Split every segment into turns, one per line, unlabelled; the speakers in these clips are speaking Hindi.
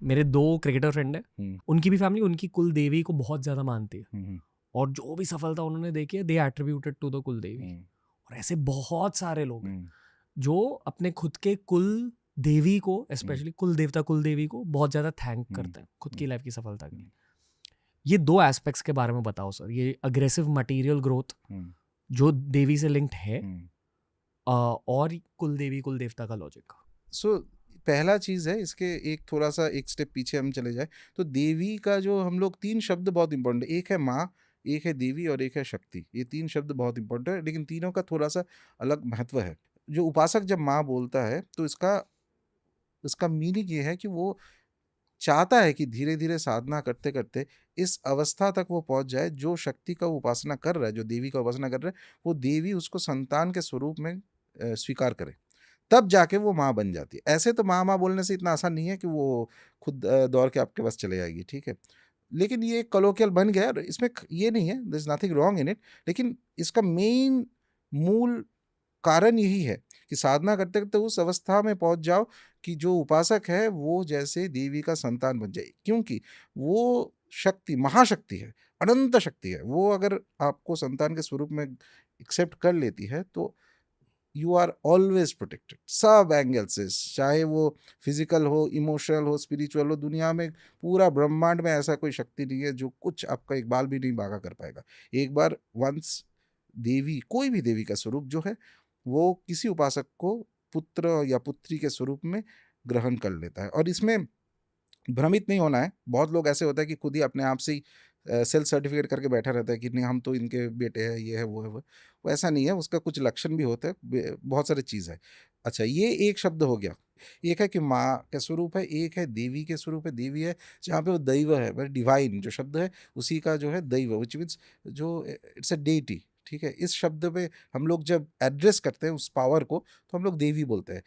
मेरे 2 क्रिकेटर फ्रेंड हैं, उनकी भी फैमिली उनकी कुल देवी को बहुत ज़्यादा मानती है और जो भी सफलता उन्होंने देखी है दे एट्रीब्यूटेड टू द कुल देवी। और ऐसे बहुत सारे लोग हैं जो अपने खुद के कुल देवी को, स्पेशली कुल देवता कुल देवी को बहुत ज़्यादा थैंक करते हैं खुद की लाइफ की सफलता के लिए। ये 2 एस्पेक्ट्स के बारे में बताओ सर, ये अग्रेसिव मटेरियल ग्रोथ जो देवी से लिंक्ड है और कुल देवी कुल देवता का लॉजिक।
सो पहला चीज़ है, इसके एक थोड़ा सा एक स्टेप पीछे हम चले जाए तो देवी का जो हम लोग 3 शब्द बहुत इंपॉर्टेंट है, एक है माँ, एक है देवी और एक है शक्ति। ये 3 शब्द बहुत इंपॉर्टेंट है, लेकिन तीनों का थोड़ा सा अलग महत्व है। जो उपासक जब माँ बोलता है तो इसका मीनिंग ये है कि वो चाहता है कि धीरे धीरे साधना करते करते इस अवस्था तक वो पहुंच जाए जो शक्ति का वो उपासना कर रहा है, जो देवी का उपासना कर रहा है, वो देवी उसको संतान के स्वरूप में स्वीकार करे, तब जाके वो माँ बन जाती है। ऐसे तो माँ माँ बोलने से इतना आसान नहीं है कि वो खुद दौड़ के आपके पास चले जाएगी, ठीक है। लेकिन ये कलोकियल बन गया और इसमें ये नहीं है, there is nothing wrong in it, लेकिन इसका मेन मूल कारण यही है कि साधना करते करते उस अवस्था में पहुंच जाओ कि जो उपासक है वो जैसे देवी का संतान बन जाए, क्योंकि वो शक्ति महाशक्ति है, अनंत शक्ति है। वो अगर आपको संतान के स्वरूप में एक्सेप्ट कर लेती है तो यू आर ऑलवेज प्रोटेक्टेड सब एंगल से, चाहे वो फिजिकल हो, इमोशनल हो, स्पिरिचुअल हो। दुनिया में पूरा ब्रह्मांड में ऐसा कोई शक्ति नहीं है जो कुछ आपका एक बाल भी नहीं बागा कर पाएगा। एक बार वंस देवी, कोई भी देवी का स्वरूप जो है वो किसी उपासक को पुत्र या पुत्री के स्वरूप में ग्रहण कर लेता है। और इसमें भ्रमित नहीं होना है। बहुत लोग ऐसे होता है कि खुद ही अपने आप से ही सेल्फ सर्टिफिकेट करके बैठा रहता है कि नहीं हम तो इनके बेटे हैं, ये है वो है वो। वो ऐसा नहीं है, उसका कुछ लक्षण भी होता है, बहुत सारी चीज़ है। अच्छा, ये एक शब्द हो गया। एक है कि माँ का स्वरूप है, एक है देवी के स्वरूप है। देवी है जहाँ पे वो दैव है, मतलब डिवाइन जो शब्द है उसी का जो है दैव, विच मीन्स जो इट्स अ डेटी, ठीक है। इस शब्द पे हम लोग जब एड्रेस करते हैं उस पावर को तो हम लोग देवी बोलते हैं।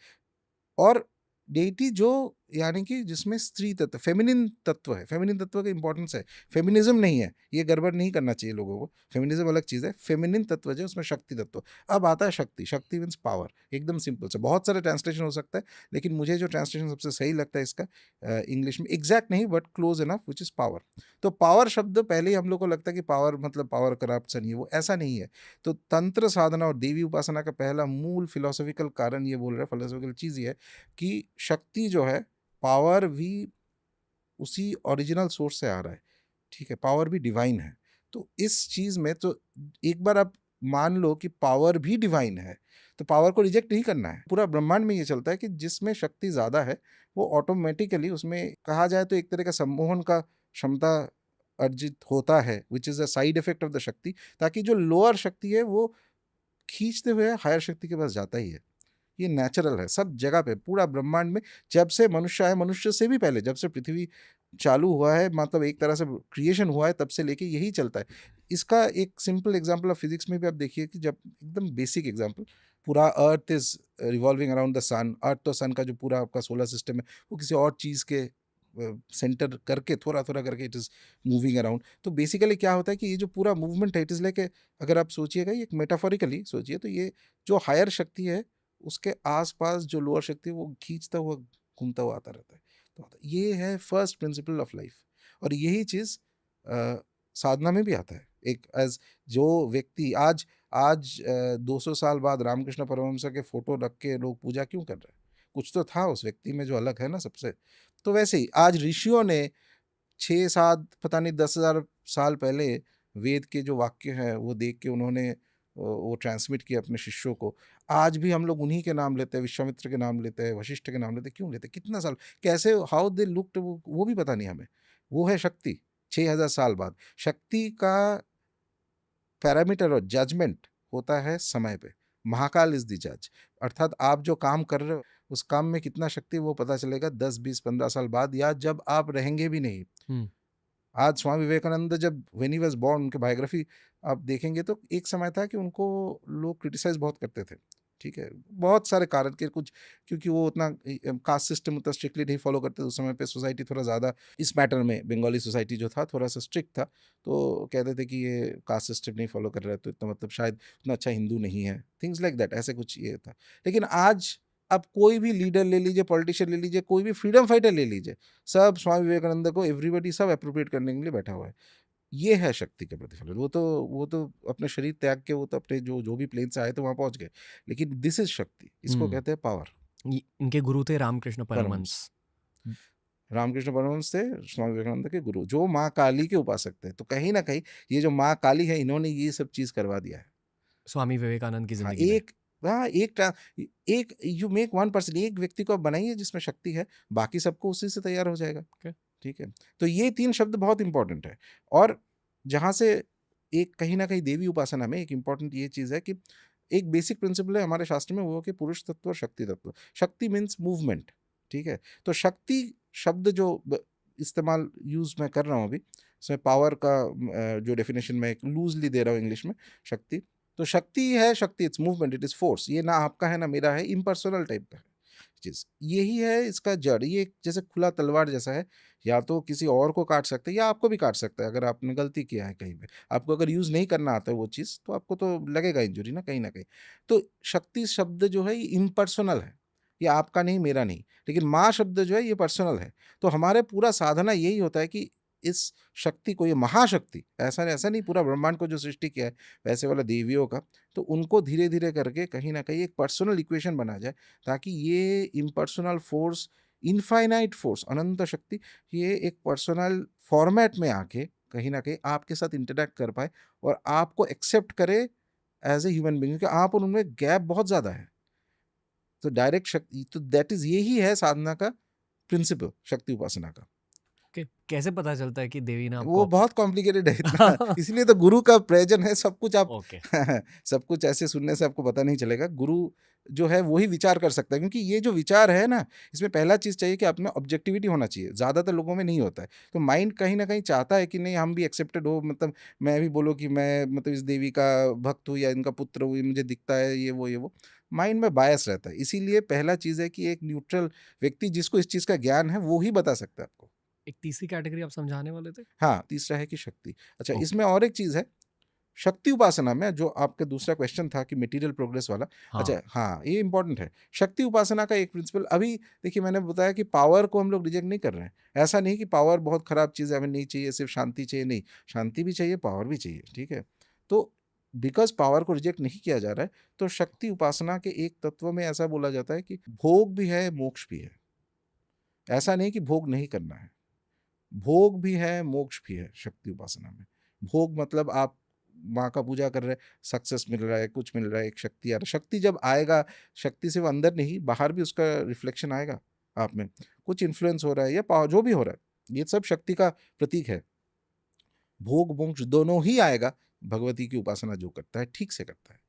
और डेटी जो यानी कि जिसमें स्त्री तत्व, फेमिनिन तत्व है, फेमिनिन तत्व का इंपॉर्टेंस है, फेमिनिज्म नहीं है, ये गड़बड़ नहीं करना चाहिए लोगों को। फेमिनिज्म अलग चीज़ है, फेमिनिन तत्व जो उसमें शक्ति तत्व। अब आता है शक्ति, शक्ति मीन्स पावर, एकदम सिंपल से। बहुत सारे ट्रांसलेशन हो सकता है, लेकिन मुझे जो ट्रांसलेशन सबसे सही लगता है इसका इंग्लिश में, एग्जैक्ट नहीं but close enough, which is power. तो पावर शब्द पहले ही हम लोग को लगता है कि पावर मतलब पावर करप्शन, ये वो, ऐसा नहीं है। तो तंत्र साधना और देवी उपासना का पहला मूल फिलोसॉफिकल कारण ये बोल रहा है, फिलोसॉफिकल चीज़ ये है कि शक्ति जो है, पावर भी उसी ओरिजिनल सोर्स से आ रहा है, ठीक है। पावर भी डिवाइन है। तो इस चीज़ में तो एक बार आप मान लो कि पावर भी डिवाइन है तो पावर को रिजेक्ट नहीं करना है। पूरा ब्रह्मांड में ये चलता है कि जिसमें शक्ति ज़्यादा है वो ऑटोमेटिकली, उसमें कहा जाए तो एक तरह का सम्मोहन का क्षमता अर्जित होता है, which is a side effect of the शक्ति, ताकि जो लोअर शक्ति है वो खींचते हुए हायर शक्ति के पास जाता ही है। ये नेचुरल है सब जगह पे, पूरा ब्रह्मांड में। जब से मनुष्य है, मनुष्य से भी पहले, जब से पृथ्वी चालू हुआ है, मतलब एक तरह से क्रिएशन हुआ है, तब से लेके यही चलता है। इसका एक सिंपल एग्जांपल ऑफ फिजिक्स में भी आप देखिए कि जब एकदम बेसिक एग्जांपल, पूरा earth is revolving around the sun. Earth तो सन का जो पूरा आपका सोलर सिस्टम है वो किसी और चीज़ के सेंटर करके थोड़ा थोड़ा करके इट इज़ मूविंग अराउंड। तो बेसिकली क्या होता है कि ये जो पूरा मूवमेंट है, इट इज़ लाइक, अगर आप सोचिएगा, ये एक मेटाफोरिकली सोचिए तो ये जो हायर शक्ति है उसके आस-पास जो लोअर शक्ति है वो खींचता हुआ, घूमता हुआ आता रहता है। तो ये है फर्स्ट प्रिंसिपल ऑफ लाइफ। और यही चीज़ साधना में भी आता है। एक एज़ जो व्यक्ति आज आज 200 साल बाद रामकृष्ण परमहंस के फ़ोटो रख के लोग पूजा क्यों कर रहे हैं? कुछ तो था उस व्यक्ति में जो अलग है ना सबसे। तो वैसे ही आज ऋषियों ने 6-7 पता नहीं 10,000 साल पहले वेद के जो वाक्य हैं वो देख के उन्होंने वो ट्रांसमिट किया अपने शिष्यों को। आज भी हम लोग उन्हीं के नाम लेते हैं, विश्वामित्र के नाम लेते हैं, वशिष्ठ के नाम लेते हैं। क्यों लेते हैं? कितना साल, कैसे, हाउ दे लुक्ड, वो भी पता नहीं हमें। वो है शक्ति। 6,000 साल बाद शक्ति का पैरामीटर और जजमेंट होता है समय पे। महाकाल इज द जज। अर्थात आप जो काम कर रहे हो उस काम में कितना शक्ति है वो पता चलेगा 10-20-15 साल बाद, या जब आप रहेंगे भी नहीं। आज स्वामी विवेकानंद जब व्हेन ही वाज बॉर्न, उनके बायोग्राफी आप देखेंगे तो एक समय था कि उनको लोग क्रिटिसाइज बहुत करते थे, ठीक है। बहुत सारे कारण के कुछ, क्योंकि वो उतना कास्ट सिस्टम उतना स्ट्रिक्टली नहीं फॉलो करते थे उस समय पे। सोसाइटी थोड़ा ज़्यादा इस मैटर में, बंगाली सोसाइटी जो था थोड़ा सा स्ट्रिक्ट था, तो कहते थे कि ये कास्ट सिस्टम नहीं फॉलो कर रहा है तो इतना मतलब शायद उतना अच्छा हिंदू नहीं है, थिंग्स लाइक दैट, ऐसे कुछ ये था। लेकिन आज अब कोई भी लीडर ले लीजिए, पॉलिटिशियन ले लीजिए, कोई भी फ्रीडम फाइटर ले लीजिए, सब स्वामी विवेकानंद को एवरीबॉडी सब अप्रोप्रिएट करने के लिए बैठा हुआ है। ये है शक्ति का प्रतिफलन। वो तो अपने शरीर त्याग के वो तो अपने जो जो भी प्लेन से आए थे वहां पहुंच गए, लेकिन दिस इज शक्ति, इसको कहते हैं पावर।
इनके गुरु थे रामकृष्ण
परमहंस।
परमहंस।
रामकृष्ण परमहंस थे स्वामी विवेकानंद के गुरु, जो माँ काली के उपासक थे। तो कहीं ना कहीं ये जो माँ काली है, इन्होंने ये सब चीज करवा दिया है
स्वामी विवेकानंद की
हाँ
जिंदगी में।
एक यू मेक 1%, एक व्यक्ति को आप बनाइए जिसमें शक्ति है, बाकी सबको उसी से तैयार हो जाएगा।
Okay.
ठीक है, तो ये 3 शब्द बहुत इंपॉर्टेंट है। और जहां से एक कहीं ना कहीं देवी उपासना में एक इंपॉर्टेंट ये चीज है कि एक बेसिक प्रिंसिपल है हमारे शास्त्र में, वो कि पुरुष तत्व और शक्ति तत्व। शक्ति मीन्स मूवमेंट। ठीक है, तो शक्ति शब्द जो इस्तेमाल यूज मैं कर रहा हूँ अभी, इसमें पावर का जो डेफिनेशन मैं लूजली दे रहा हूँ इंग्लिश में, शक्ति। तो शक्ति है, शक्ति it's movement, it is force. ये ना आपका है ना मेरा है, इम्पर्सनल टाइप का है चीज। यही है इसका जड़। ये जैसे खुला तलवार जैसा है, या तो किसी और को काट सकता है या आपको भी काट सकता है। अगर आपने गलती किया है कहीं पे, आपको अगर यूज नहीं करना आता है वो चीज, तो आपको तो लगेगा इंजुरी ना कहीं ना कहीं। तो शक्ति शब्द जो है ये इम्पर्सनल है, ये आपका नहीं मेरा नहीं। लेकिन माँ शब्द जो है ये पर्सनल है। तो हमारे पूरा साधना यही होता है कि इस शक्ति को, ये महाशक्ति, ऐसा ऐसा नहीं पूरा ब्रह्मांड को जो सृष्टि किया है वैसे वाला देवियों का, तो उनको धीरे धीरे करके कहीं ना कहीं एक पर्सनल इक्वेशन बना जाए, ताकि ये इम्पर्सनल फोर्स, इनफाइनाइट फोर्स, अनंत शक्ति, ये एक पर्सनल फॉर्मेट में आके कहीं ना कहीं आपके साथ इंटरेक्ट कर पाए और आपको एक्सेप्ट करे एज ए ह्यूमन बीइंग, क्योंकि आप और उनमें गैप बहुत ज़्यादा है। तो डायरेक्ट शक्ति, तो दैट इज, यही है साधना का प्रिंसिपल, शक्ति उपासना का।
कैसे पता चलता है कि देवी ने आपको
वो बहुत कॉम्प्लिकेटेड है इतना इसलिए तो गुरु का प्रयोजन है। सब कुछ आप
ओके
सब कुछ ऐसे सुनने से आपको पता नहीं चलेगा। गुरु जो है वही विचार कर सकता है, क्योंकि ये जो विचार है ना, इसमें पहला चीज चाहिए कि आप में ऑब्जेक्टिविटी होना चाहिए। ज्यादातर लोगों में नहीं होता है। तो माइंड कहीं ना कहीं चाहता है कि नहीं हम भी एक्सेप्टेड हो, मतलब मैं भी बोलो कि मैं मतलब इस देवी का भक्त हूँ या इनका पुत्र हूँ, मुझे दिखता है ये वो माइंड में बायस रहता है। इसीलिए पहला चीज है कि एक न्यूट्रल व्यक्ति जिसको इस चीज का ज्ञान है वो ही बता सकता है आपको।
एक तीसरी कैटेगरी आप समझाने वाले थे।
हाँ, तीसरा है कि शक्ति। अच्छा,
ओके।
इसमें और एक चीज है शक्ति उपासना में, जो आपका दूसरा क्वेश्चन था कि मटेरियल प्रोग्रेस वाला।
हाँ।
अच्छा हाँ, ये इंपॉर्टेंट है। शक्ति उपासना का एक प्रिंसिपल, अभी देखिए मैंने बताया कि पावर को हम लोग रिजेक्ट नहीं कर रहे हैं। ऐसा नहीं कि पावर बहुत खराब चीज़ है, हमें नहीं चाहिए, सिर्फ शांति चाहिए, नहीं, शांति भी चाहिए, पावर भी चाहिए। ठीक है, तो बिकॉज पावर को रिजेक्ट नहीं किया जा रहा है, तो शक्ति उपासना के एक तत्व में ऐसा बोला जाता है कि भोग भी है, मोक्ष भी है। ऐसा नहीं कि भोग नहीं करना है, भोग भी है, मोक्ष भी है शक्ति उपासना में। भोग मतलब आप माँ का पूजा कर रहे हैं, सक्सेस मिल रहा है, कुछ मिल रहा है, एक शक्ति आ रहा है। शक्ति जब आएगा, शक्ति सिर्फ अंदर नहीं बाहर भी उसका रिफ्लेक्शन आएगा, आप में कुछ इन्फ्लुएंस हो रहा है या पावर जो भी हो रहा है, ये सब शक्ति का प्रतीक है। भोग मोक्ष दोनों ही आएगा भगवती की उपासना जो करता है, ठीक से करता है।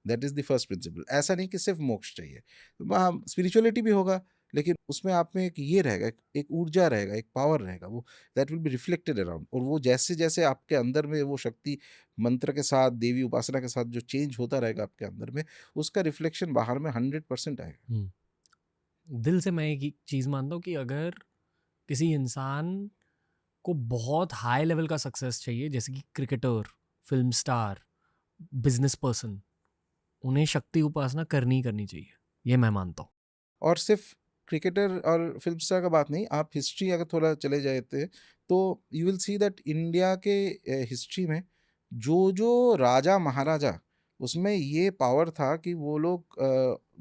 That is the first principle. ऐसा नहीं कि सिर्फ मोक्ष चाहिए, वहाँ स्पिरिचुअलिटी भी होगा, लेकिन उसमें आप में एक ये रहेगा, एक ऊर्जा रहेगा, एक पावर रहेगा, वो that will be reflected around. और वो जैसे जैसे आपके अंदर में वो शक्ति मंत्र के साथ, देवी उपासना के साथ जो चेंज होता रहेगा आपके अंदर में, उसका रिफ्लेक्शन बाहर में 100% आएगा।
दिल से मैं एक चीज़ मानता हूँ कि अगर किसी इंसान को बहुत हाई लेवल का सक्सेस चाहिए, जैसे कि cricketer, film star, business person, उन्हें शक्ति उपासना करनी चाहिए, ये मैं मानता हूँ।
और सिर्फ क्रिकेटर और फिल्म स्टार का बात नहीं, आप हिस्ट्री अगर थोड़ा चले जाते तो you will see that India के हिस्ट्री में जो जो राजा महाराजा, उसमें ये पावर था कि वो लोग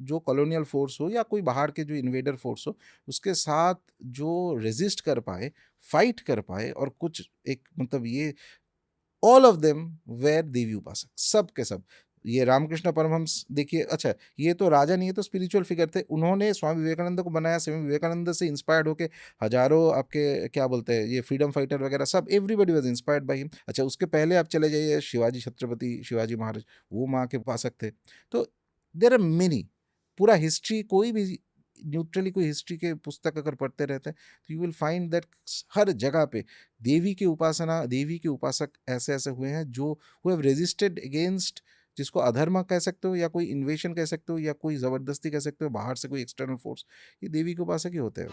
जो कॉलोनियल फोर्स हो या कोई बाहर के जो इन्वेडर फोर्स हो, उसके साथ जो रेजिस्ट कर पाए, फाइट कर पाए, और कुछ एक मतलब ये ऑल ऑफ देम वेर देवी उपासक, सब के सब। ये रामकृष्ण परमहंस देखिए, अच्छा ये तो राजा नहीं है, तो स्पिरिचुअल फिगर थे, उन्होंने स्वामी विवेकानंद को बनाया। स्वामी विवेकानंद से इंस्पायर्ड होके हजारों आपके क्या बोलते हैं ये फ्रीडम फाइटर वगैरह सब, everybody was inspired by him. अच्छा, उसके पहले आप चले जाइए शिवाजी, छत्रपति शिवाजी महाराज, वो माँ के उपासक थे। तो देर आर मेनी, पूरा हिस्ट्री, कोई भी न्यूट्रली कोई हिस्ट्री के पुस्तक अगर पढ़ते रहते हैं तो यू विल फाइंड दैट हर जगह पे देवी की उपासना, देवी के उपासक ऐसे ऐसे हुए हैं जो हु हैव रेजिस्टेड अगेंस्ट, जिसको अधर्म कह सकते हो या कोई इन्वेशन कह सकते हो या कोई ज़बरदस्ती कह सकते हो, बाहर से कोई एक्सटर्नल फोर्स, ये देवी के उपासक ही होते हैं।